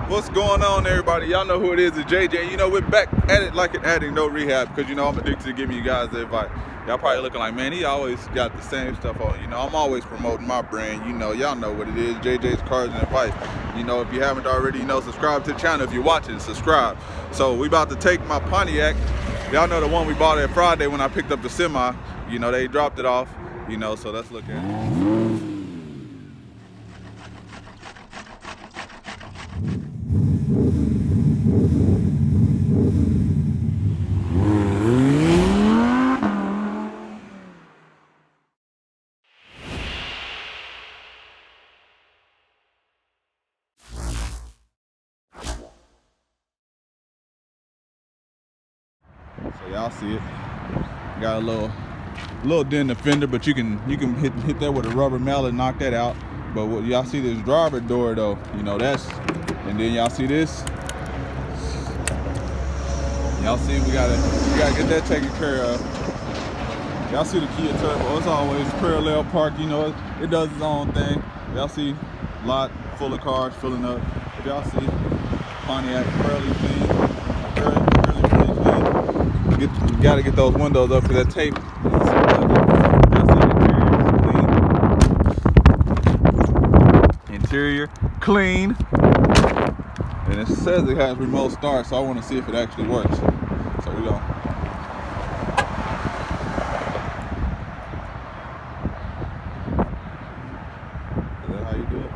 What's going on, everybody? Y'all know who it is. It's JJ. You know, we're back at it like an addict, no rehab, because, you know, I'm addicted to giving you guys the advice. Y'all probably looking like, man, he always got the same stuff on. You know, I'm always promoting my brand. You know, y'all know what it is. JJ's Cards and Advice. You know, if you haven't already, you know, subscribe to the channel. If you're watching, subscribe. So we about to take my Pontiac. Y'all know the one we bought at Friday when I picked up the semi. You know, they dropped it off. You know, so let's look at it. So y'all see it. Got a little dent in the fender, but you can hit that with a rubber mallet, knock that out. But what y'all see this driver door though, you know that's, and then y'all see this. Y'all see we gotta get that taken care of. Y'all see the Kia Turbo, it's always parallel park, you know, it does its own thing. Y'all see lot full of cars filling up. Y'all see Pontiac fairly clean, fairly clean. You gotta get those windows up because that tape. Interior clean, and it says it has remote start, so I want to see if it actually works. So we go. Is that how you do it?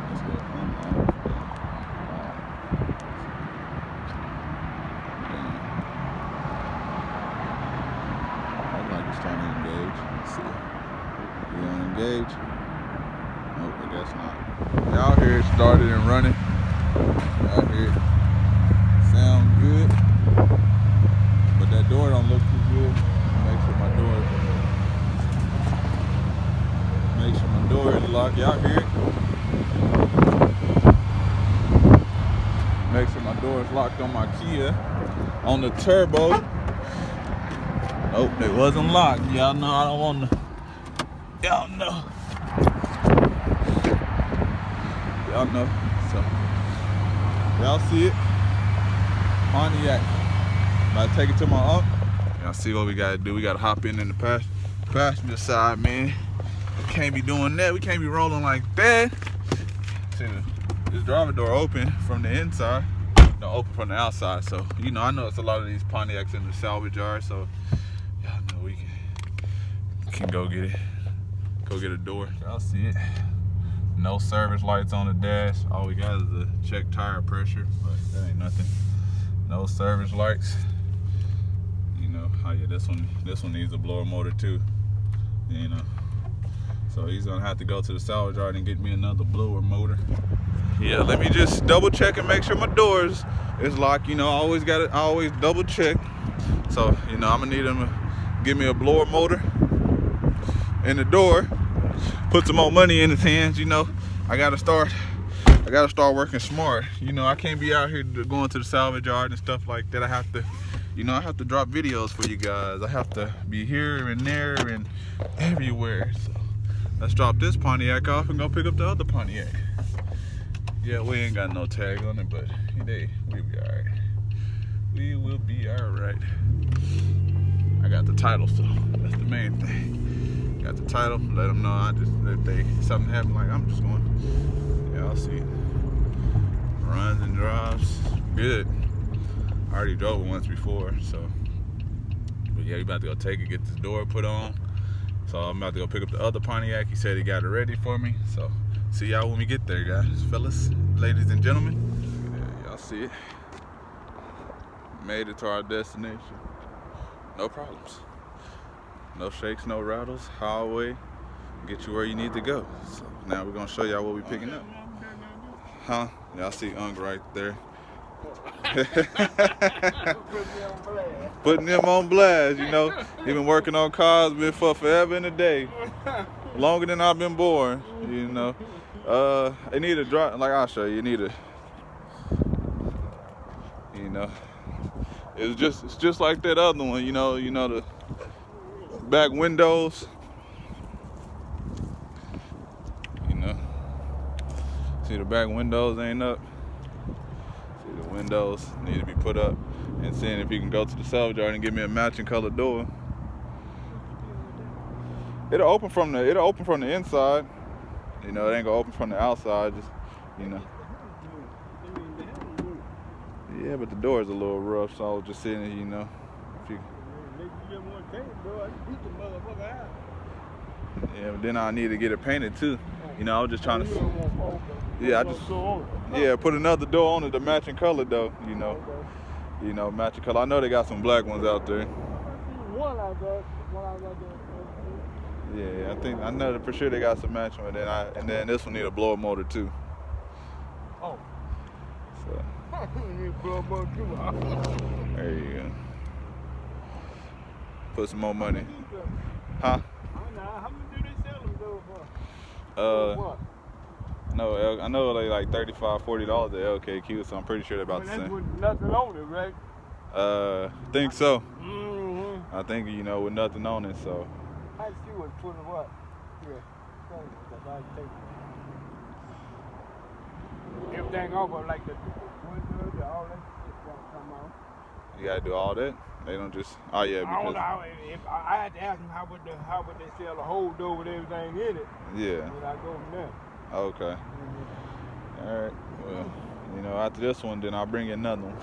Let's go. Looks like it's trying to engage. Let's see. You want to engage? Nope, I guess not. Y'all hear it started and running. Y'all hear it. Sound good. But that door don't look too good. Make sure my door is locked. Y'all hear it? Make sure my door is locked on my Kia. On the turbo. Nope, it wasn't locked. Y'all know I don't want to. Y'all know. Y'all know. So y'all see it. Pontiac. About to take it to my uncle. Y'all see what we gotta do. We gotta hop in the passenger side, man. We can't be doing that. We can't be rolling like that. See this driver door open from the inside. No, open from the outside. So, you know, I know it's a lot of these Pontiacs in the salvage yard. So y'all know we can go get it. Go get a door. Y'all see it. No service lights on the dash. All we got is a check tire pressure, but that ain't nothing. No service lights. You know, oh yeah, this one needs a blower motor too. You know. So he's gonna have to go to the salvage yard and get me another blower motor. Yeah, let me just double check and make sure my doors is locked. You know, I always double check. So, you know, I'm gonna need him to give me a blower motor in the door, put some more money in his hands. You know, I gotta start working smart. You know, I can't be out here going to the salvage yard and stuff like that. I have to drop videos for you guys. I have to be here and there and everywhere. So let's drop this Pontiac off and go pick up the other Pontiac. Yeah, we ain't got no tag on it, but we'll be all right. We will be all right. I got the title, so that's the main thing. Got the title, let them know if something happen, like I'm just going. Yeah, I'll see. Runs and drives, good. I already drove it once before, so. But yeah, we about to go take it, get this door put on. So I'm about to go pick up the other Pontiac. He said he got it ready for me. So see y'all when we get there, guys, fellas, ladies and gentlemen. Yeah, y'all see it. Made it to our destination. No problems. No shakes, no rattles. Highway, get you where you need to go. So now we're gonna show y'all what we picking up. Huh? Y'all see Ung right there. Putting them on blast, you know. He been working on cars, been for forever and a day. Longer than I've been born, you know. It need a drive, like I'll show you, you know. It's just like that other one, you know the back windows, you know. See the back windows ain't up. See the windows need to be put up, and seeing if you can go to the salvage yard and give me a matching color door. It'll open from the inside. You know, it ain't gonna open from the outside. Just, you know. Yeah, but the door is a little rough, so I was just sitting, you know. If you... Yeah, but then I need to get it painted too. You know, I was just trying to. Yeah, put another door on it, the matching color though. You know, matching color. I know they got some black ones out there. Yeah, I know that for sure they got some matching ones. And then this one need a blower motor too. Oh. So. There you go. Put some more money. Huh? How much do they sell them though for? I know they like $35, $40 at LKQ, so I'm pretty sure they're about the same. That's with nothing on it, right? I think so. Mm-hmm. I think, you know, with nothing on it, so. I see what's putting what? Yeah. Everything over like the windows, all that shit gotta come out. You gotta do all that? They don't just, oh yeah, because. I don't know, if I had to ask them how would they sell a whole door with everything in it. Yeah. When I go from there. Okay. Mm-hmm. All right. Well, you know, after this one, then I'll bring you another one.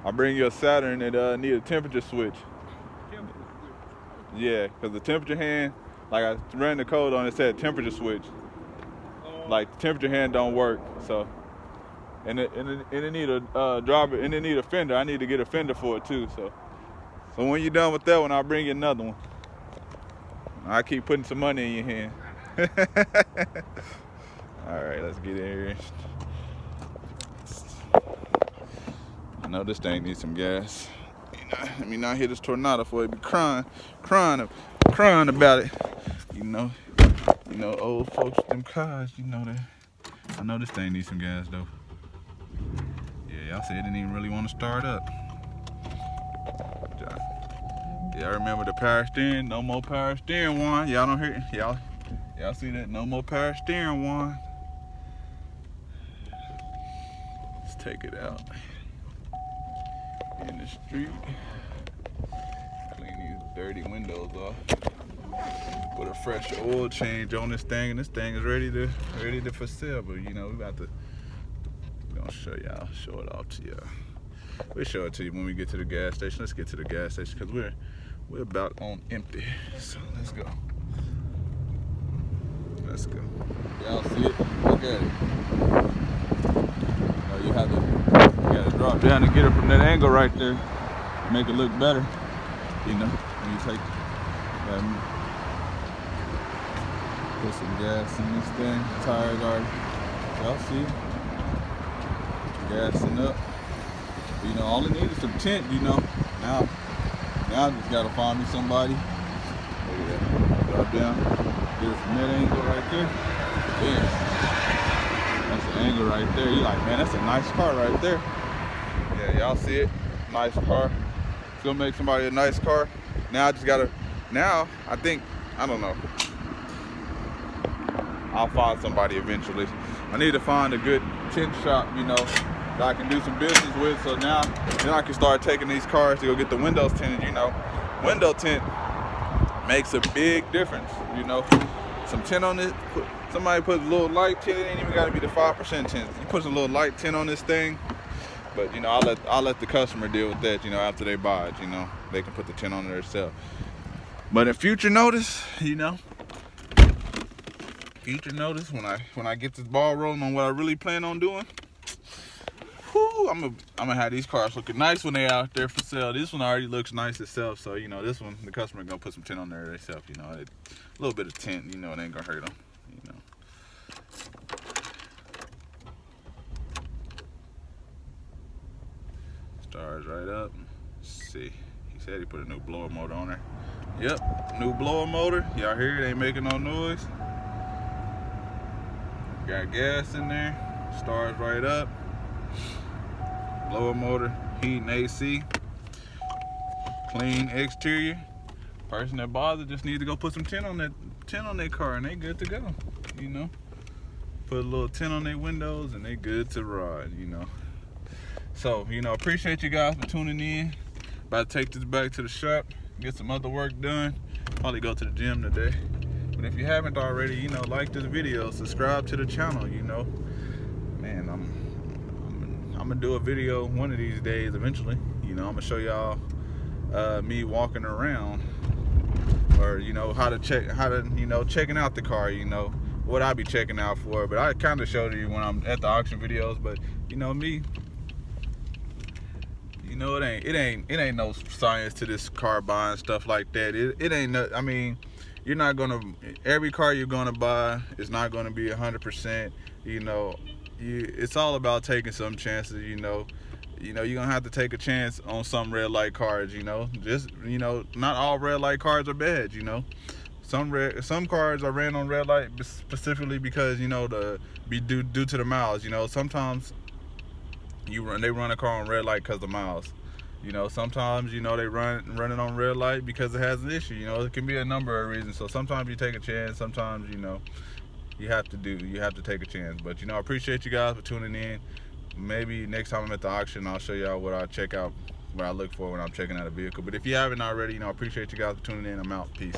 I'll bring you a Saturn that need a temperature switch. Temperature switch? Yeah, because the temperature hand, like I ran the code on it, said temperature switch. Like the temperature hand don't work, so. And it need a driver, and it need a fender. I need to get a fender for it too, so. So when you're done with that one, I'll bring you another one. I keep putting some money in your hand. All right, let's get in here. I know this thing needs some gas. Let me not hit this tornado before it be crying about it. You know, old folks with them cars, you know that. I know this thing needs some gas though. Yeah, y'all said it didn't even really want to start up. Y'all remember the power steering? No more power steering one. Y'all don't hear it? Y'all see that? No more power steering one. Let's take it out. In the street. Clean these dirty windows off. Put a fresh oil change on this thing, and this thing is ready to for sale. But you know, we're gonna show it off to y'all. We'll show it to you when we get to the gas station. Let's get to the gas station because we're about on empty. So let's go. Let's go. Y'all see it? Look at it. You gotta drop down and get it from that angle right there. Make it look better. You know, when you take put some gas in this thing. Tires already. Y'all see it? Gassing up. You know, all it needs is some tint, you know. Now I just gotta find me somebody. Look at that. Drop down. Get it from that angle right there. Yeah. That's the angle right there. You're like, man, that's a nice car right there. Yeah, y'all see it? Nice car. It's gonna make somebody a nice car. Now I just gotta, I don't know. I'll find somebody eventually. I need to find a good tint shop, you know, that I can do some business with. So now, then I can start taking these cars to go get the windows tinted, you know. Window tint makes a big difference, you know. Some tint on it, somebody put a little light tint, it ain't even gotta be the 5% tint. You put some little light tint on this thing, but you know, I'll let the customer deal with that, you know, after they buy it, you know. They can put the tint on it themselves. But in future notice, you know, when I get this ball rolling on what I really plan on doing, whoo, I'm gonna have these cars looking nice when they out there for sale. This one already looks nice itself, so you know this one the customer gonna put some tint on there themselves. You know, a little bit of tint, you know, it ain't gonna hurt them. You know. Stars right up. Let's see, he said he put a new blower motor on there. Yep, new blower motor. Y'all hear it? Ain't making no noise. Got gas in there. Stars right up. Blower motor, heat and AC. Clean exterior. Person that bothers just needs to go put some tint on that car and they good to go. You know. put a little tint on their windows, and they good to ride, you know. So, you know, appreciate you guys for tuning in. About to take this back to the shop, get some other work done. Probably go to the gym today. But if you haven't already, you know, like this video, subscribe to the channel, you know. Man, I'm gonna do a video one of these days eventually. You know, I'm gonna show y'all me walking around, or you know, checking out the car, you know, what I be checking out for. But I kind of showed you when I'm at the auction videos. But you know me, you know, it ain't no science to this car buying stuff like that. It ain't no, I mean, you're not gonna, every car you're gonna buy is not gonna be 100%. You know, it's all about taking some chances. You know, you're gonna have to take a chance on some red light cars. You know, just, you know, not all red light cars are bad. You know, some cars are ran on red light specifically because, you know, due to the miles. You know, sometimes they run a car on red light because of miles. You know, sometimes, you know, they run it on red light because it has an issue. You know, it can be a number of reasons. So sometimes you take a chance. Sometimes, you know, you have to take a chance. But, you know, I appreciate you guys for tuning in. Maybe next time I'm at the auction, I'll show y'all what I check out, what I look for when I'm checking out a vehicle. But if you haven't already, you know, I appreciate you guys for tuning in. I'm out. Peace.